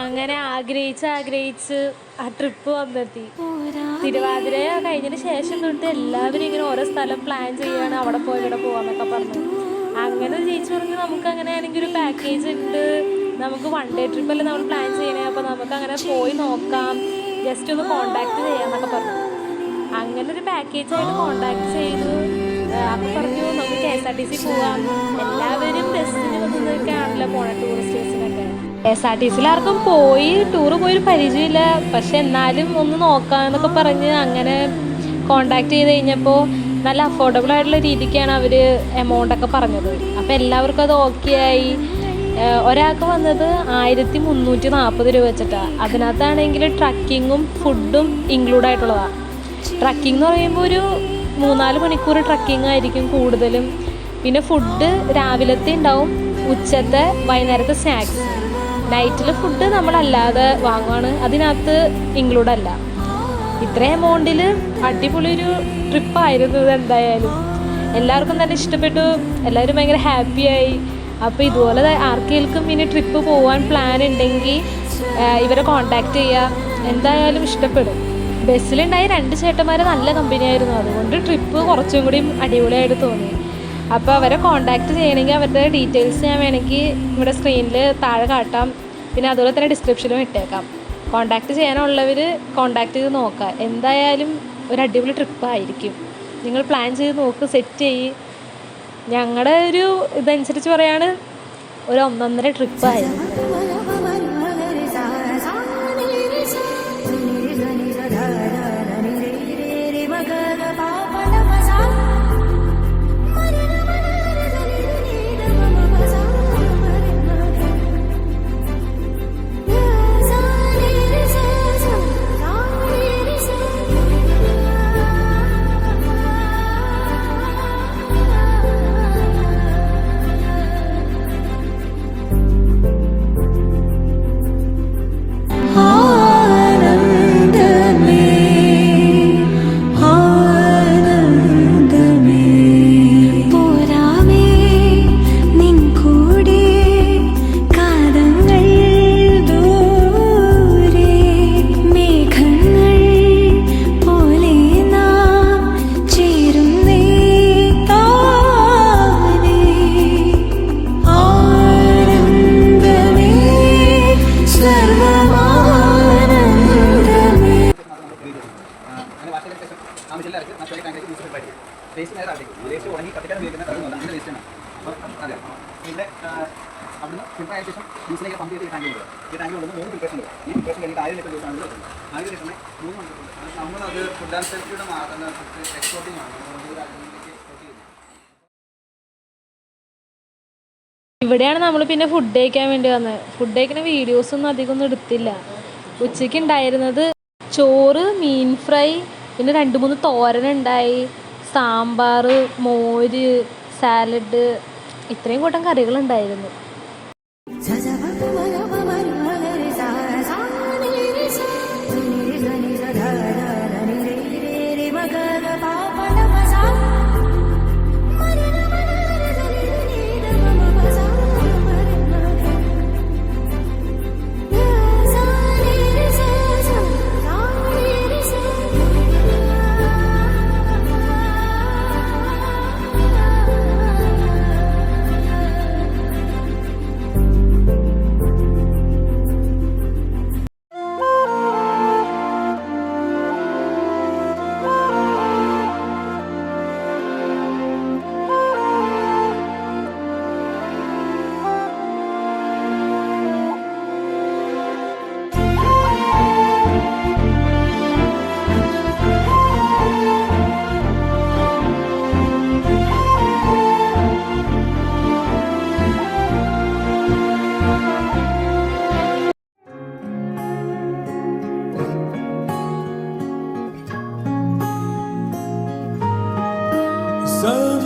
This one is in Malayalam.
അങ്ങനെ ആഗ്രഹിച്ച് ആ ട്രിപ്പ് വന്നെത്തി. തിരുവാതിര കഴിഞ്ഞതിന് ശേഷം തൊട്ട് എല്ലാവരും ഇങ്ങനെ ഓരോ സ്ഥലം പ്ലാൻ ചെയ്യുകയാണ്, അവിടെ പോയി ഇവിടെ പോവാന്നൊക്കെ പറഞ്ഞു. അങ്ങനെ ചേച്ചി പറഞ്ഞു നമുക്ക് അങ്ങനെ ആണെങ്കിൽ ഒരു പാക്കേജ് ഉണ്ട്, നമുക്ക് 1 ഡേ ട്രിപ്പല്ലേ നമ്മൾ പ്ലാൻ ചെയ്യണേ, അപ്പോൾ നമുക്ക് അങ്ങനെ പോയി നോക്കാം, ജസ്റ്റ് ഒന്ന് കോണ്ടാക്ട് ചെയ്യാന്നൊക്കെ പറഞ്ഞു. അങ്ങനെ ഒരു പാക്കേജായിട്ട് കോണ്ടാക്ട് ചെയ്തു. അപ്പം പറഞ്ഞു നമുക്ക് KSRTC പോവാം. എല്ലാവരും ബസ്സിന് വന്നതൊക്കെ ആണല്ലോ പോണേ, ടൂറിസ്റ്റേഴ്സിനൊക്കെ. KSRTCയിൽ ആർക്കും ടൂറ് പോയൊരു പരിചയമില്ല, പക്ഷെ എന്നാലും ഒന്ന് നോക്കാമെന്നൊക്കെ പറഞ്ഞ് അങ്ങനെ കോണ്ടാക്ട് ചെയ്ത് കഴിഞ്ഞപ്പോൾ നല്ല അഫോർഡബിൾ ആയിട്ടുള്ള രീതിക്കാണ് അവർ എമൗണ്ടൊക്കെ പറഞ്ഞത്. അപ്പോൾ എല്ലാവർക്കും അത് ഓക്കെ ആയി. ഒരാൾക്ക് വന്നത് 1340 രൂപ വെച്ചിട്ടാണ്. അതിനകത്താണെങ്കിൽ ട്രക്കിങ്ങും ഫുഡും ഇൻക്ലൂഡ് ആയിട്ടുള്ളതാണ്. ട്രക്കിംഗ് എന്ന് പറയുമ്പോൾ ഒരു 3-4 മണിക്കൂർ ട്രക്കിംഗ് ആയിരിക്കും കൂടുതലും. പിന്നെ ഫുഡ് രാവിലത്തെ ഉണ്ടാവും, ഉച്ചത്തെ വൈകുന്നേരത്തെ സ്നാക്സ്. നൈറ്റിൽ ഫുഡ് നമ്മളല്ലാതെ വാങ്ങുവാണ്, അതിനകത്ത് ഇൻക്ലൂഡ് അല്ല. ഇത്രയും എമൗണ്ടിൽ അടിപൊളി ഒരു ട്രിപ്പായിരുന്നു ഇത്. എന്തായാലും എല്ലാവർക്കും തന്നെ ഇഷ്ടപ്പെട്ടു, എല്ലാവരും ഭയങ്കര ഹാപ്പിയായി. അപ്പോൾ ഇതുപോലെ ആർക്കെങ്കിലും ഇനി ട്രിപ്പ് പോകാൻ പ്ലാൻ ഉണ്ടെങ്കിൽ ഇവരെ കോണ്ടാക്ട് ചെയ്യുക, എന്തായാലും ഇഷ്ടപ്പെടും. ബസ്സിലുണ്ടായി 2 ചേട്ടന്മാർ നല്ല കമ്പനിയായിരുന്നു, അതുകൊണ്ട് ട്രിപ്പ് കുറച്ചും കൂടി അടിപൊളിയായിട്ട് തോന്നി. അപ്പോൾ അവരെ കോണ്ടാക്ട് ചെയ്യണമെങ്കിൽ അവരുടെ ഡീറ്റെയിൽസ് ഞാൻ വേണമെങ്കിൽ ഇവിടെ സ്ക്രീനിൽ താഴെ കാട്ടാം, പിന്നെ അതുപോലെ തന്നെ ഡിസ്ക്രിപ്ഷനിലും ഇട്ടേക്കാം. കോണ്ടാക്ട് ചെയ്യാനുള്ളവർ കോണ്ടാക്ട് ചെയ്ത് നോക്കുക. എന്തായാലും ഒരു അടിപൊളി ട്രിപ്പായിരിക്കും. നിങ്ങൾ പ്ലാൻ ചെയ്ത് നോക്ക്, സെറ്റ് ചെയ്യ്. ഞങ്ങളുടെ ഒരു ഇതനുസരിച്ച് പറയാണ്, ഒരു 1.5 ട്രിപ്പായിരുന്നു. ഇവിടെയാണ് നമ്മൾ പിന്നെ ഫുഡ് കഴിക്കാൻ വേണ്ടി വന്നത്. ഫുഡ് കഴിക്കുന്ന വീഡിയോസൊന്നും അധികമൊന്നും എടുത്തില്ല. ഉച്ചയ്ക്ക് ഉണ്ടായിരുന്നത് ചോറ്, മീൻ ഫ്രൈ, പിന്നെ 2-3 തോരനുണ്ടായി, സാമ്പാർ, മോര്, സാലഡ്, ഇത്രയും കൂട്ടം കറികളുണ്ടായിരുന്നു. So